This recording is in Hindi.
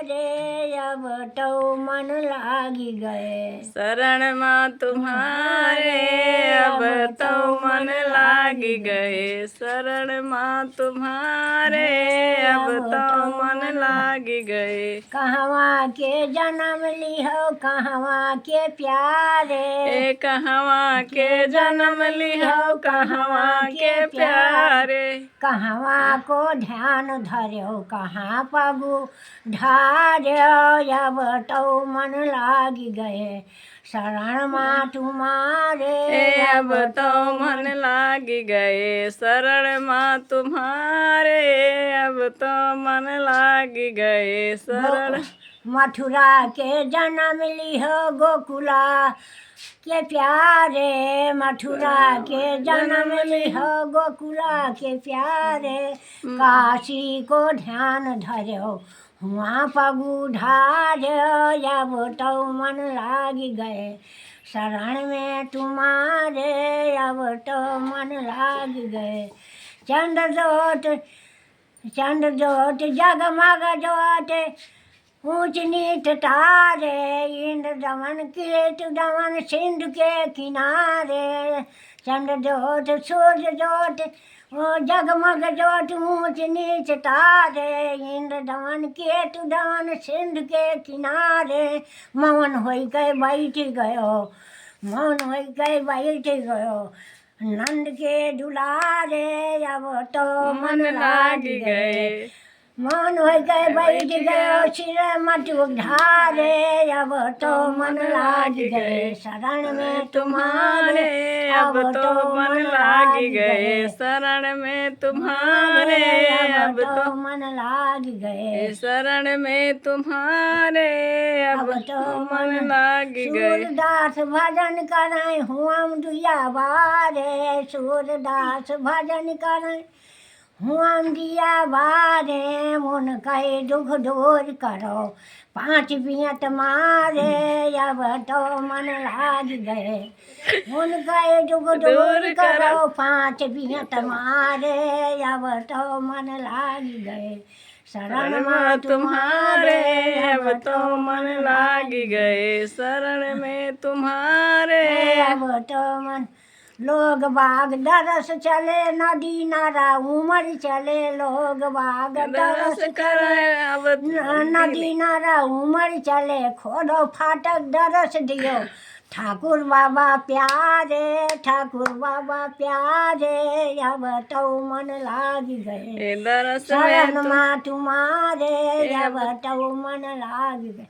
तुम्हारे अब तो मन लागी गए। शरण माँ तुम्हारे अब तो मन लागी गए। शरण माँ तुम्हारे अब तो मन लागी गए। कहवा के जन्म लिहो कहवा के प्यारे, ए कहवा के जन्म लिहो कहवा के प्यारे। कहवा को ध्यान धर्यो कहाँ पगु ढार्यो अब तो मन लागी गए। शरण माँ तुम्हारे अब तो मन लागी गए। शरण माँ तुम्हारे अब तो मन लागी गए। शरण मथुरा के जन्म लिहो गोकुला के प्यारे, मथुरा के जन्म लिहो गोकुला के प्यारे। काशी को ध्यान धर्यो हुआ पगु ढार्यो अब तो मन लागी गए। शरण में तुम्हारे अब तो मन लागी गए। चंद्र जोत जगमग जोत ऊंच नीच तारे, इंद्र दमन कीट दमन सिंधु के किनारे। चंद्र जोत सूर्य जोत जगमग जोत ऊंच नीच तारे, इंद्र दमन केतु दमन सिंधु के किनारे। मौन होई के बैठ गयो, मौन होई के बैठ गयो नंद के दुलारे अब तो मन लागी गए। मौन हो गए बैठ गयो सिर मत उधारे अब तो मन लाग गए। शरण में तुम्हारे अब तो मन लागी गए। शरण में तुम्हारे अब तो मन लाग गए। शरण में तुम्हारे अब तो मन लागी गए। सूरदास भजन करें हुआम दुया बारे, सूरदास भजन करें हुआम दिया बारे। मुन कहे दुख दूर करो 5 बियत मारे अब तो मन लाग गए। मुन कहे दुख दूर करो 5 बियत मारे अब तो मन लाग गए। शरण माँ तुम्हारे अब तो मन लागी गए। शरण में तुम्हारे अब तो मन। लोग बाग दरस चले नदी नारा उमर चले, लोग बाग दरस करे अब नदी नारा उमर चले। खोदो फाटक दरस दियो ठाकुर बाबा प्यारे, ठाकुर बाबा प्यारे अब तो मन लाग गए। दरस शरण माँ तुम्हारे अब तो मन लाग गए।